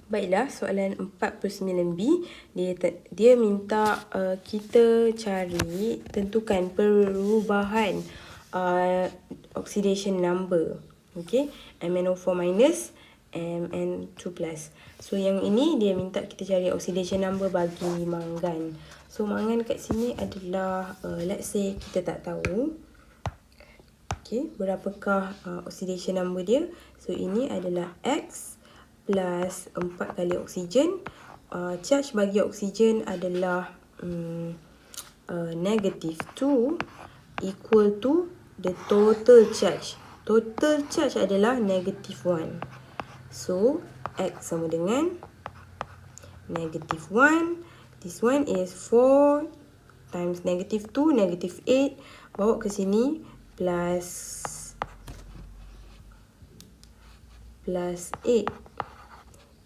Baiklah, soalan 49B, dia minta kita cari, tentukan perubahan oxidation number. Okay, MnO4 minus, Mn2 plus. So yang ini dia minta kita cari oxidation number bagi mangan. So mangan kat sini adalah, let's say kita tak tahu. Okay, berapakah oxidation number dia? So ini adalah X plus 4 kali oksigen. Charge bagi oksigen adalah negative 2 equal to the total charge. Total charge adalah negative 1. So, X sama dengan negative 1. This one is 4 times negative 2, negative 8. Bawa ke sini, plus 8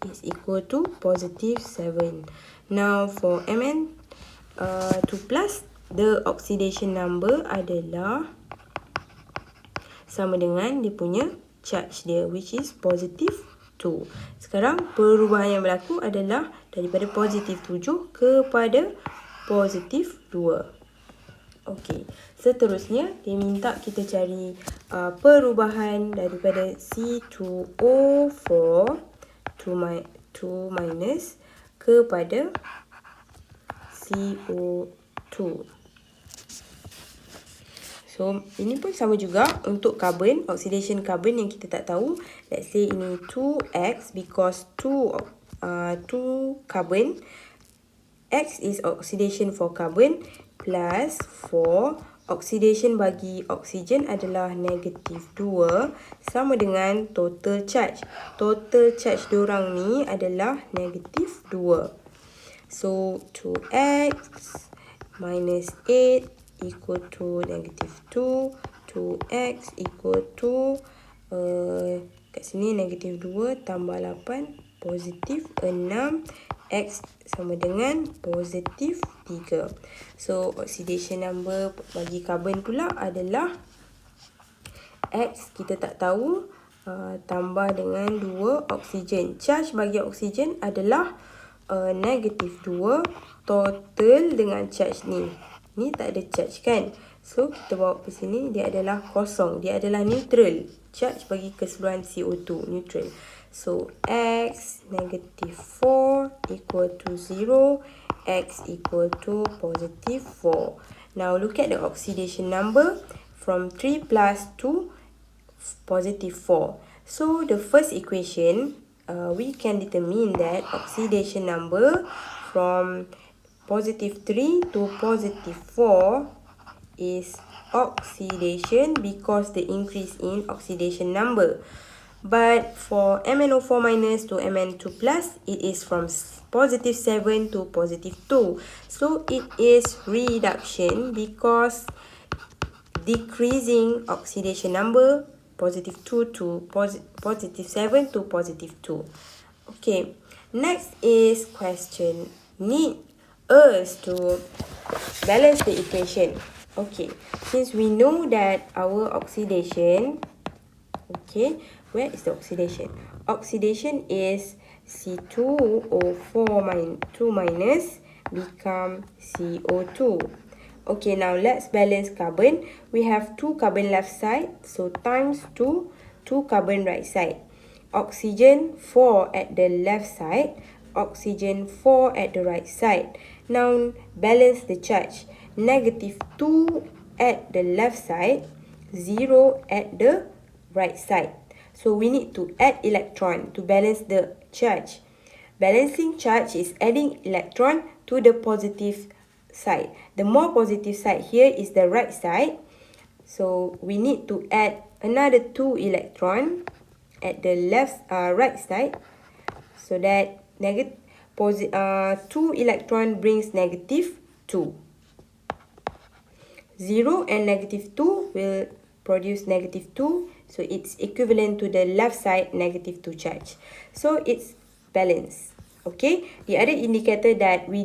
is equal to positive 7. Now for Mn2 plus, the oxidation number adalah sama dengan dia punya charge dia, which is positive 2. Sekarang perubahan yang berlaku adalah daripada positif 7 kepada positif 2. Okey, seterusnya dia minta kita cari perubahan daripada C2O4 2 minus kepada CO2. So, ini pun sama juga untuk carbon, oxidation carbon yang kita tak tahu. Let's say ini 2X because 2 carbon. X is oxidation for carbon plus 4. Oxidation bagi oksigen adalah negatif 2 sama dengan total charge. Total charge diorang ni adalah negatif 2. So, 2x minus 8 equal to negative 2. 2x equal to, kat sini negatif 2 tambah 8, positif 6. X sama dengan positif 3. So, oxidation number bagi carbon pula adalah X kita tak tahu, tambah dengan 2 oksigen. Charge bagi oksigen adalah negatif 2. Total dengan charge ni. Ni tak ada charge kan? So, kita bawa ke sini, dia adalah kosong. Dia adalah neutral. Charge bagi keseluruhan CO2, neutral. So, X negative 4 equal to 0. X equal to positive 4. Now, look at the oxidation number from 3 plus to positive 4. So, the first equation, we can determine that oxidation number from positive 3 to positive 4 is oxidation because the increase in oxidation number. But for MnO4 minus to Mn2 plus, it is from positive 7 to positive 2. So it is reduction because decreasing oxidation number positive 2 to positive 7 to positive 2. Okay, next is question. Need us to balance the equation. Okay, since we know that our oxidation, okay, where is the oxidation? Oxidation is C2O4 2 minus become CO2. Okay, now let's balance carbon. We have 2 carbon left side, so times 2 carbon right side. Oxygen 4 at the left side, oxygen 4 at the right side. Now balance the charge. Negative 2 at the left side, 0 at the right side. So we need to add electron to balance the charge. Balancing charge is adding electron to the positive side. The more positive side here is the right side. So we need to add another 2 electron at the right side, so that 2 electron brings negative 2. 0 and negative 2 will produce negative 2. So it's equivalent to the left side negative 2 charge. So it's balanced. Okay, the other indicator that we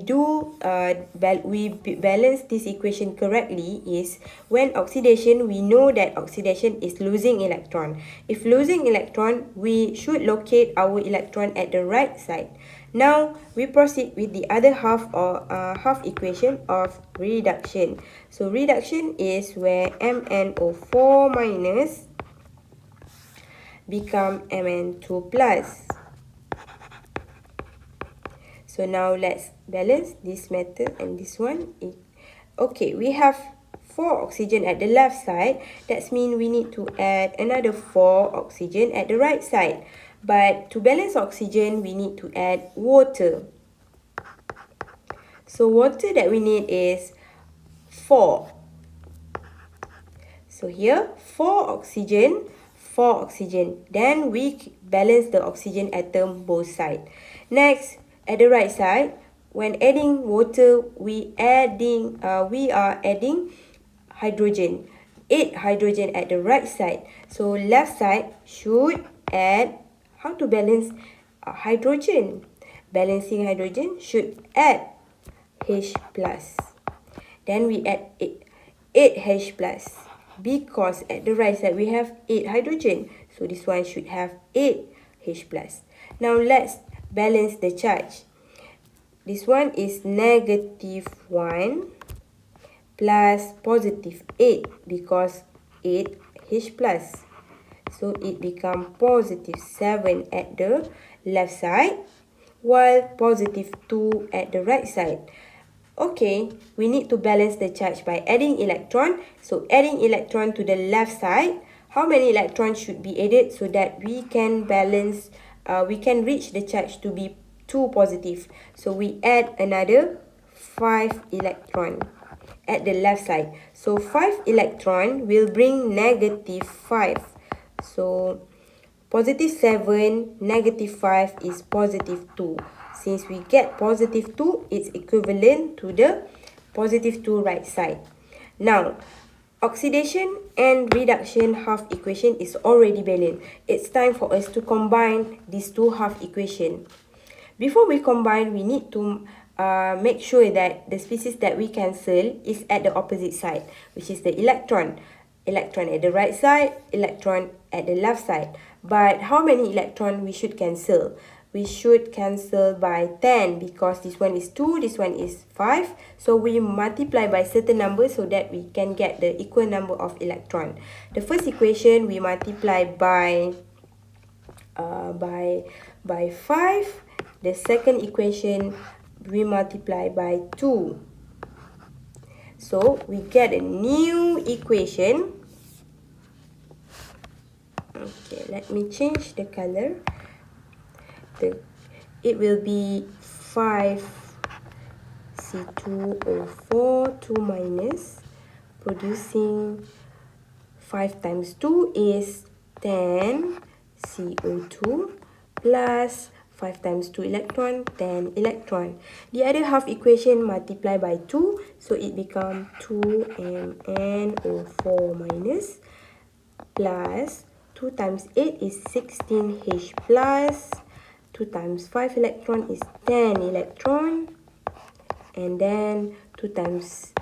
balance this equation correctly is when oxidation, we know that oxidation is losing electron. If losing electron, we should locate our electron at the right side. Now we proceed with the other half or half equation of reduction. So reduction is where MnO4 minus become Mn2 plus. So now let's balance this metal and this one. Okay, we have 4 oxygen at the left side. That means we need to add another 4 oxygen at the right side. But to balance oxygen, we need to add water. So water that we need is 4. So here, 4 oxygen, 4 oxygen. Then we balance the oxygen atom both sides. Next, at the right side, when adding water, we are adding hydrogen. 8 hydrogen at the right side. So left side should add, how to balance hydrogen? Balancing hydrogen should add H plus. Then we add 8 H plus. Because at the right side we have 8 hydrogen. So this one should have 8 H plus. Now let's balance the charge. This one is negative 1 plus positive 8 because 8 H plus. So it become positive 7 at the left side while positive 2 at the right side. Okay, we need to balance the charge by adding electron. So adding electron to the left side, how many electrons should be added so that we can balance, we can reach the charge to be 2 positive. So we add another 5 electron at the left side. So 5 electron will bring negative 5. So positive 7, negative 5 is positive 2. Since we get positive 2, it's equivalent to the positive 2 right side. Now, oxidation and reduction half equation is already balanced. It's time for us to combine these two half equations. Before we combine, we need to make sure that the species that we cancel is at the opposite side, which is the electron. Electron at the right side, electron at the left side. But how many electron we should cancel? We should cancel by 10 because this one is 2, this one is 5. So we multiply by certain number so that we can get the equal number of electron. The first equation we multiply by 5. The second equation we multiply by 2. So we get a new equation. Okay, let me change the color. It will be 5C2O4 2 minus, producing 5 times 2 is 10 CO2 plus 5 times 2 electron, 10 electron. The other half equation multiply by 2, so it becomes 2MnO4 minus plus 2 times 8 is 16H plus 2 times 5 electron is 10 electron, and then 2 times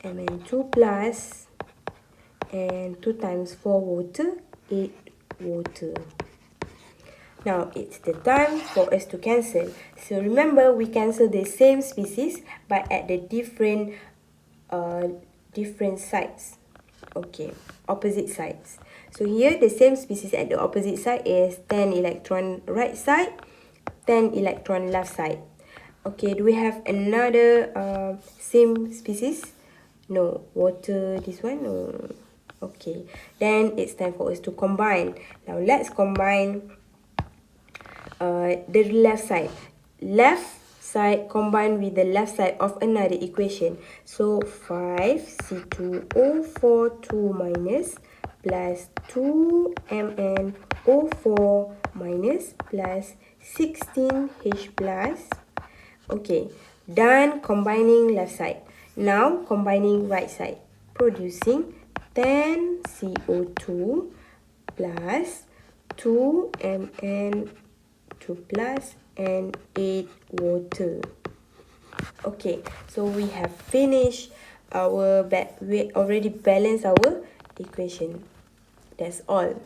Mn2 plus, and 2 times 4 water, 8 water. Now it's the time for us to cancel. So remember, we cancel the same species but at the different sides. Okay, opposite sides. So here the same species at the opposite side is 10 electron right side, 10 electron left side. Okay, do we have another same species? No, water, this one, no. Okay, then it's time for us to combine. Now let's combine the left side. Left side combined with the left side of another equation. So 5C2O4 2 minus plus 2MnO4 minus plus 16H plus. Okay, done combining left side. Now combining right side, producing 10 CO2 plus 2 Mn2 plus and 8 water. Okay, so we have finished we already balanced our equation. That's all.